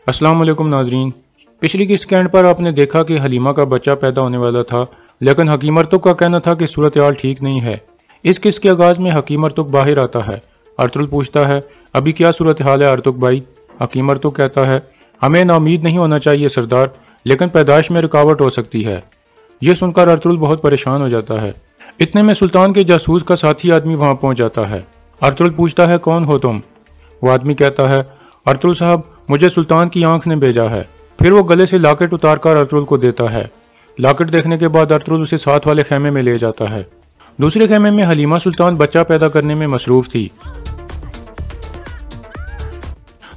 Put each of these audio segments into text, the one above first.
السلام علیکم ناظرین، پچھلی کی سکینڈ پر آپ نے دیکھا کہ حلیمہ کا بچہ پیدا ہونے والا تھا، لیکن حکیم ارطغرل کا کہنا تھا کہ صورتحال ٹھیک نہیں ہے۔ اس قسط کے آغاز میں حکیم ارطغرل باہر آتا ہے۔ ارطغرل پوچھتا ہے، ابھی کیا صورتحال ہے ارطغرل بھائی؟ حکیم ارطغرل کہتا ہے، ہمیں نا امید نہیں ہونا چاہیے سردار، لیکن پیدائش میں رکاوٹ ہو سکتی ہے۔ یہ سن کر ارطغرل بہت پریشان ہو جاتا ہے۔ اتنے میں سلطان کے جاسوس کا ساتھی آدمی وہاں پہنچ جاتا ہے۔ ارطغرل پوچھتا ہے، کون ہو تم؟ وہ آدمی کہتا ہے، ارطغرل صاحب، مجھے سلطان کی آنکھ نے بھیجا ہے۔ پھر وہ گلے سے لاکٹ اتار کر ارطغرل کو دیتا ہے۔ لاکٹ دیکھنے کے بعد ارطغرل اسے ساتھ والے خیمے میں لے جاتا ہے۔ دوسرے خیمے میں حلیمہ سلطان بچہ پیدا کرنے میں مصروف تھی۔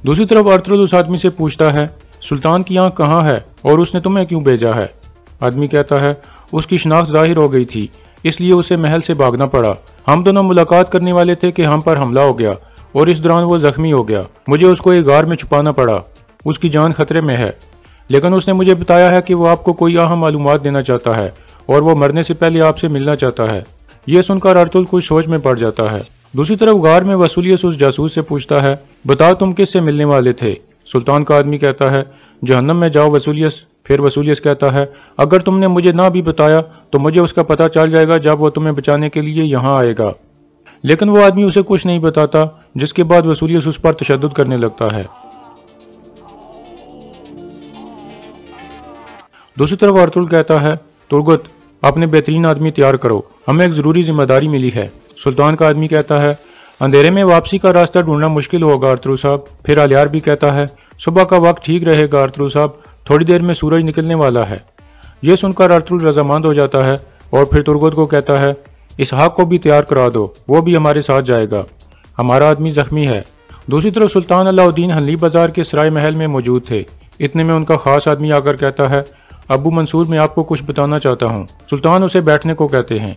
دوسری طرف ارطغرل اس آدمی سے پوچھتا ہے، سلطان کی آنکھ کہاں ہے اور اس نے تمہیں کیوں بھیجا ہے؟ آدمی کہتا ہے، اس کی شناخت ظاہر ہو گئی تھی، اس لیے اسے محل سے بھاگنا پڑا۔ ہم دونوں ملاقات کرنے والے تھے کہ ہم پر حملہ ہو گیا اور اس دوران وہ زخمی ہو گیا۔ مجھے اس کو ایک غار میں چھپانا پڑا۔ اس کی جان خطرے میں ہے، لیکن اس نے مجھے بتایا ہے کہ وہ آپ کو کوئی اہم معلومات دینا چاہتا ہے اور وہ مرنے سے پہلے آپ سے ملنا چاہتا ہے۔ یہ سن کر ارطغرل کچھ سوچ میں پڑ جاتا ہے۔ دوسری طرف غار میں وسولیس اس جاسوس سے پوچھتا ہے، بتاؤ تم کس سے ملنے والے تھے؟ سلطان کا آدمی کہتا ہے، جہنم میں جاؤ وسولیس۔ پھر وسولیس کہتا ہے، اگر تم نے مجھے نہ بھی بتایا تو مجھے اس کا پتہ چل جائے گا جب وہ تمہیں بچانے کے لیے یہاں آئے گا۔ لیکن وہ آدمی اسے کچھ نہیں بتاتا، جس کے بعد وسولیس اس پر تشدد کرنے لگتا ہے۔ دوسری طرف ارطغرل کہتا ہے، ترگت، اپنے بہترین آدمی تیار کرو، ہمیں ایک ضروری ذمہ داری ملی ہے۔ سلطان کا آدمی کہتا ہے، اندھیرے میں واپسی کا راستہ ڈھونڈنا مشکل ہوگا ارطغرل صاحب۔ پھر الیار بھی کہتا ہے، صبح کا وقت ٹھیک رہے گا ارطغرل صاحب، تھوڑی دیر میں سورج نکلنے والا ہے۔ یہ سن کر ارطغرل رضامند ہو جاتا ہے اور پھر ترگت کو کہتا ہے، اسحاق کو بھی تیار کرا دو، وہ بھی ہمارے ساتھ جائے گا، ہمارا آدمی زخمی ہے۔ دوسری طرف سلطان علاء الدین حنلی بازار کے سرائے محل میں موجود تھے۔ اتنے میں ان کا خاص آدمی آ کر کہتا ہے، ابو منصور، میں آپ کو کچھ بتانا چاہتا ہوں۔ سلطان اسے بیٹھنے کو کہتے ہیں۔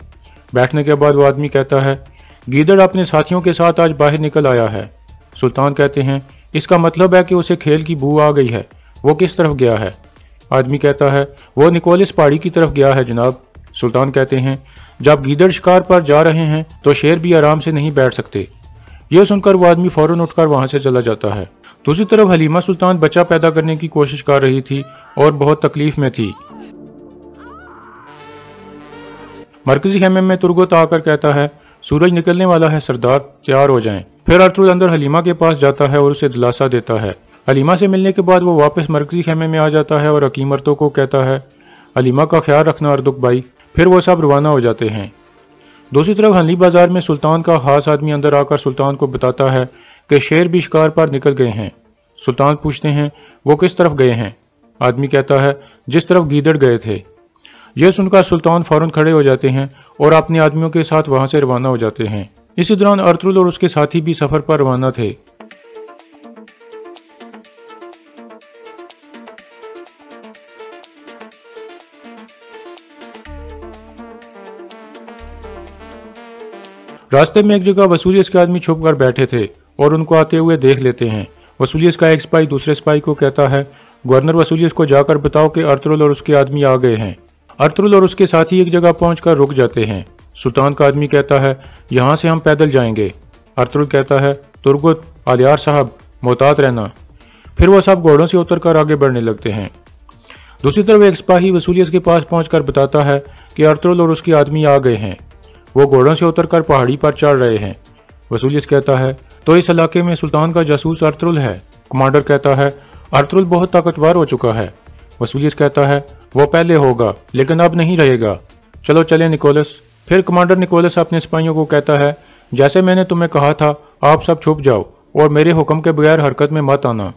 بیٹھنے کے بعد وہ آدمی کہتا ہے، گیدڑ اپنے ساتھیوں کے ساتھ آج باہر نکل آیا ہے۔ سلطان کہتے ہیں، اس کا مطلب ہے کہ اسے کھیل کی بو آ گئی ہے، وہ کس طرف گیا ہے؟ آدمی کہتا ہے، وہ نکولس پہاڑی کی طرف گیا ہے جناب۔ سلطان کہتے ہیں، جب گیدڑ شکار پر جا رہے ہیں تو شیر بھی آرام سے نہیں بیٹھ سکتے۔ یہ سن کر وہ آدمی فوراً اٹھ کر وہاں سے چلا جاتا ہے۔ دوسری طرف حلیمہ سلطان بچہ پیدا کرنے کی کوشش کر رہی تھی اور بہت تکلیف میں تھی۔ مرکزی خیمے میں ترگت آ کر کہتا ہے، سورج نکلنے والا ہے سردار، تیار ہو جائیں۔ پھر ارطغرل اندر حلیمہ کے پاس جاتا ہے اور اسے دلاسا دیتا ہے۔ حلیمہ سے ملنے کے بعد وہ واپس مرکزی خیمے میں آ جاتا ہے اور حکیم ارطغرل کو کہتا ہے، حلیمہ کا خیال رکھنا ارطغرل بھائی۔ پھر وہ سب روانہ ہو جاتے ہیں۔ دوسری طرف حنلی بازار میں سلطان کا خاص آدمی اندر آ کر سلطان کو بتاتا ہے کہ شیر بھی شکار پر نکل گئے ہیں۔ سلطان پوچھتے ہیں، وہ کس طرف گئے ہیں؟ آدمی کہتا ہے، جس طرف گیدڑ گئے تھے۔ یہ سن کر سلطان فوراً کھڑے ہو جاتے ہیں اور اپنے آدمیوں کے ساتھ وہاں سے روانہ ہو جاتے ہیں۔ اسی دوران ارطغرل اور اس کے ساتھی بھی سفر پر روانہ تھے۔ راستے میں ایک جگہ وسولیس کے آدمی چھپ کر بیٹھے تھے اور ان کو آتے ہوئے دیکھ لیتے ہیں۔ وسولیس کا ایک سپاہی دوسرے سپاہی کو کہتا ہے، گورنر وسولیس کو جا کر بتاؤ کہ ارطغرل اور اس کے آدمی آ گئے ہیں۔ ارطغرل اور اس کے ساتھی ایک جگہ پہنچ کر رک جاتے ہیں۔ سلطان کا آدمی کہتا ہے، یہاں سے ہم پیدل جائیں گے۔ ارطغرل کہتا ہے، ترگت، الیار صاحب، محتاط رہنا۔ پھر وہ سب گھوڑوں سے اتر کر آگے بڑھنے لگتے ہیں۔ دوسری طرف ایک سپاہی وسولیس کے پاس پہنچ کر بتاتا ہے کہ ارطغرل اور اس کے آدمی آ گئے ہیں، وہ گھوڑوں سے اتر کر پہاڑی پر چڑھ رہے ہیں۔ وسولیس کہتا ہے، تو اس علاقے میں سلطان کا جاسوس ارطغرل ہے۔ کمانڈر کہتا ہے، ارطغرل بہت طاقتور ہو چکا ہے۔ وسولیس کہتا ہے، وہ پہلے ہوگا لیکن اب نہیں رہے گا، چلو چلیں نکولس۔ پھر کمانڈر نکولس اپنے سپاہیوں کو کہتا ہے، جیسے میں نے تمہیں کہا تھا، آپ سب چھپ جاؤ اور میرے حکم کے بغیر حرکت میں مت آنا۔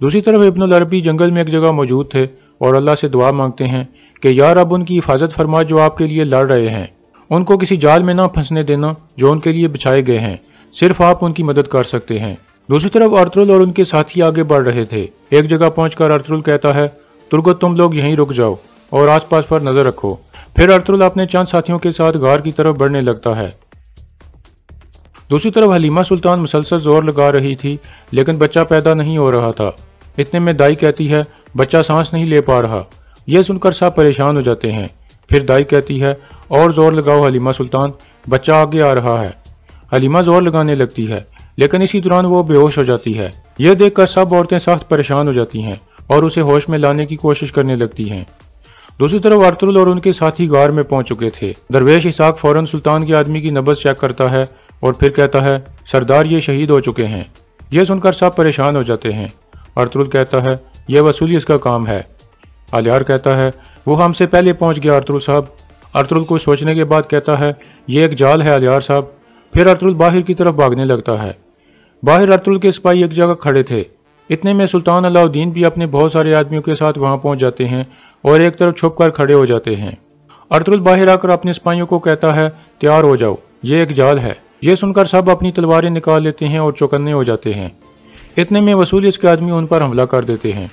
دوسری طرف ابن العربی جنگل میں ایک جگہ موجود تھے اور اللہ سے دعا مانگتے ہیں کہ یا رب ان کی حفاظت فرما جو آپ کے لیے لڑ رہے ہیں، ان کو کسی جال میں نہ پھنسنے دینا جو ان کے لیے بچھائے گئے ہیں، सिर्फ आप उनकी मदद कर सकते हैं। दूसरी तरफ अर्तुगरुल और उनके साथी आगे बढ़ रहे थे। एक जगह पहुंचकर अर्तुगरुल कहता है, तुर्गुत तुम लोग यहीं रुक जाओ और आसपास पर नजर रखो। फिर अर्तुगरुल अपने चंद साथियों के साथ गार की तरफ बढ़ने लगता है। दूसरी तरफ हलीमा सुल्तान मुसलसल जोर लगा रही थी, लेकिन बच्चा पैदा नहीं हो रहा था। इतने में दाई कहती है, बच्चा सांस नहीं ले पा रहा। यह सुनकर सब परेशान हो जाते हैं। फिर दाई कहती है, और जोर लगाओ हलीमा सुल्तान, बच्चा आगे आ रहा है। हलीमा जोर लगाने लगती है, लेकिन इसी दौरान वो बेहोश हो जाती है। यह देखकर सब औरतें सख्त परेशान हो जाती हैं और उसे होश में लाने की कोशिश करने लगती हैं। दूसरी तरफ अर्तुगरुल और उनके साथी गार में पहुंच चुके थे। दरवेश इसहाक फौरन सुल्तान के आदमी की नब्ज चेक करता है और फिर कहता है, सरदार ये शहीद हो चुके हैं। यह सुनकर सब परेशान हो जाते हैं। अर्तुगरुल कहता है, यह वसूलियत का काम है। अलियार कहता है, वो हमसे पहले पहुंच गया अर्तुगरुल साहब। अर्तुगरुल को सोचने के बाद कहता है, यह एक जाल है अलियार साहब। फिर अर्तुगरुल बाहर की तरफ भागने लगता है। बाहर अर्तुगरुल के सिपाही एक जगह खड़े थे। इतने में सुल्तान अलाउद्दीन भी अपने बहुत सारे आदमियों के साथ वहां पहुंच जाते हैं और एक तरफ छुपकर खड़े हो जाते हैं। अर्तुगरुल बाहर आकर अपने सिपाहियों को कहता है, तैयार हो जाओ, ये एक जाल है। यह सुनकर सब अपनी तलवारें निकाल लेते हैं और चौकन्ने हो जाते हैं। इतने में वसूलियत के आदमी उन पर हमला कर देते हैं।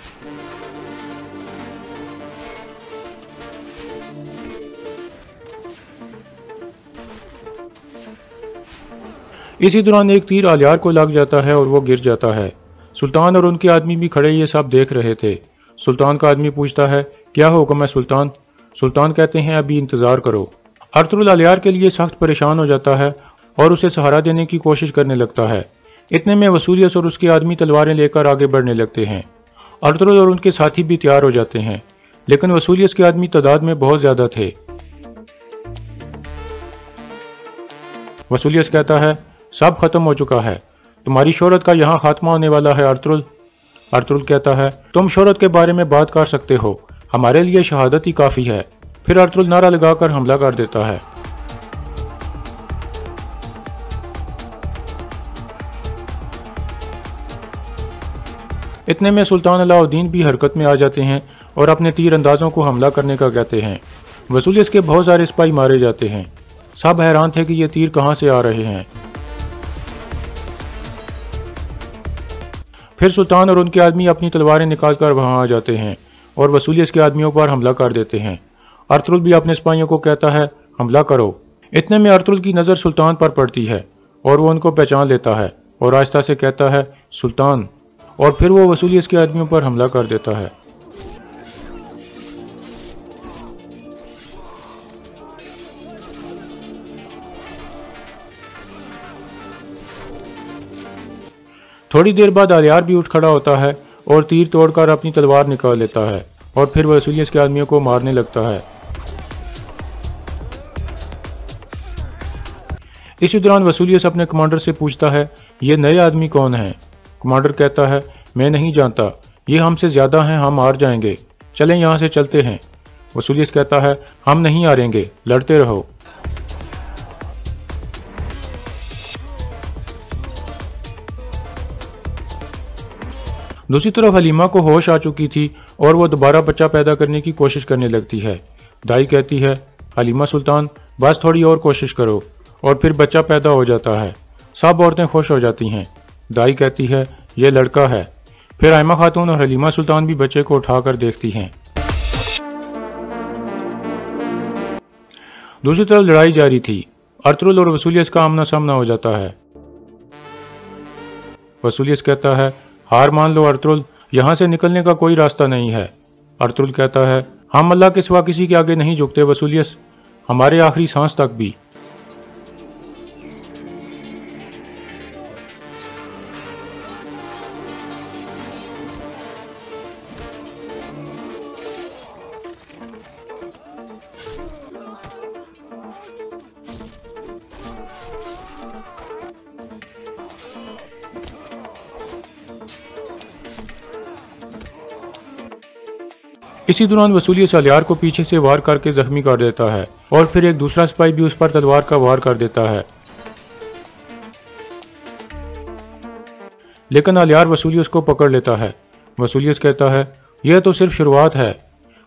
इसी दौरान एक तीर अलियार को लग जाता है और वो गिर जाता है। सुल्तान और उनके आदमी भी खड़े ये सब देख रहे थे। सुल्तान का आदमी पूछता है, क्या हुक्म है सुल्तान? सुल्तान कहते हैं, अभी इंतजार करो। अर्तुगरुल अलियार के लिए सख्त परेशान हो जाता है और उसे सहारा देने की कोशिश करने लगता है। इतने में वसूलियत और उसके आदमी तलवारें लेकर आगे बढ़ने लगते हैं। अर्तुगरुल और उनके साथी भी तैयार हो जाते हैं, लेकिन वसूलियत के आदमी तादाद में बहुत ज्यादा थे। वसूलियत कहता है, सब खत्म हो चुका है, तुम्हारी शोहरत का यहाँ खात्मा होने वाला है अर्तुगरुल। अर्तुगरुल कहता है, तुम शोहरत के बारे में बात कर सकते हो, हमारे लिए शहादत ही काफी है। फिर अर्तुगरुल नारा लगाकर हमला कर देता है। इतने में सुल्तान अलाउद्दीन भी हरकत में आ जाते हैं और अपने तीर अंदाजों को हमला करने का कहते हैं। वसूलियत के बहुत सारे सिपाही मारे जाते हैं। सब हैरान थे कि ये तीर कहां से आ रहे हैं। फिर सुल्तान और उनके आदमी अपनी तलवारें निकालकर वहां आ जाते हैं और वसूलियत के आदमियों पर हमला कर देते हैं। अर्तुगरुल भी अपने सिपाहियों को कहता है, हमला करो। इतने में अर्तुगरुल की नज़र सुल्तान पर पड़ती है और वो उनको पहचान लेता है और आहिस्ता से कहता है, सुल्तान, और फिर वो वसूलियत के आदमियों पर हमला कर देता है। थोड़ी देर बाद अलियार भी उठ खड़ा होता है और तीर तोड़कर अपनी तलवार निकाल लेता है और फिर वसूलियत के आदमियों को मारने लगता है। इसी दौरान वसूलियत अपने कमांडर से पूछता है, ये नए आदमी कौन हैं? कमांडर कहता है, मैं नहीं जानता, ये हमसे ज्यादा हैं, हम हार जाएंगे, चलें यहाँ से चलते हैं। वसूलियत कहता है, हम नहीं हारेंगे, लड़ते रहो। दूसरी तरफ हलीमा को होश आ चुकी थी और वो दोबारा बच्चा पैदा करने की कोशिश करने लगती है। दाई कहती है, हलीमा सुल्तान, बस थोड़ी और कोशिश करो, और फिर बच्चा पैदा हो जाता है। सब औरतें खुश हो जाती हैं। दाई कहती है, ये लड़का है। फिर आयमा खातून और हलीमा सुल्तान भी बच्चे को उठाकर देखती हैं। दूसरी तरफ लड़ाई जारी थी। अर्तुगरुल और वसूलियत का आमना सामना हो जाता है। वसूलियत कहता है, हार मान लो अर्तुगरुल, यहाँ से निकलने का कोई रास्ता नहीं है। अर्तुगरुल कहता है, हम अल्लाह के सिवा किसी के आगे नहीं झुकते वसूलियत, हमारे आखिरी सांस तक भी। इसी दौरान वसूलियत अलियार को पीछे से वार करके जख्मी कर देता है और फिर एक दूसरा सिपाही भी उस पर तलवार का वार कर देता है, लेकिन अलियार वसूलियत को पकड़ लेता है। वसूलियत कहता है, यह तो सिर्फ शुरुआत है।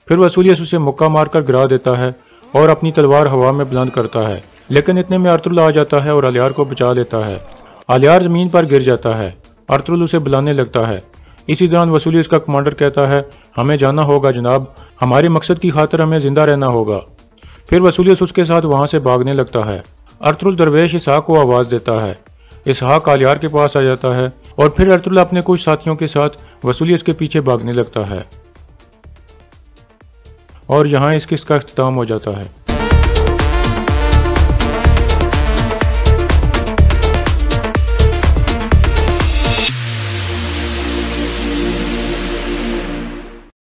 फिर वसूलियत उसे मुक्का मारकर गिरा देता है और अपनी तलवार हवा में बुलंद करता है, लेकिन इतने में अर्तुगरुल आ जाता है और अलियार को बचा लेता है। आलियार जमीन पर गिर जाता है। अर्तुगरुल उसे बुलाने लगता है। इसी दौरान वसूलियस का कमांडर कहता है, हमें जाना होगा जनाब, हमारे मकसद की खातिर हमें जिंदा रहना होगा। फिर वसूलियस उसके साथ वहां से भागने लगता है। अर्तुगरुल दरवेश इसहाक को आवाज देता है। इसहाक आलियार के पास आ जाता है और फिर अर्तुगरुल अपने कुछ साथियों के साथ वसूलियस के पीछे भागने लगता है। और यहाँ इस किस्से का इख्तिताम हो जाता है।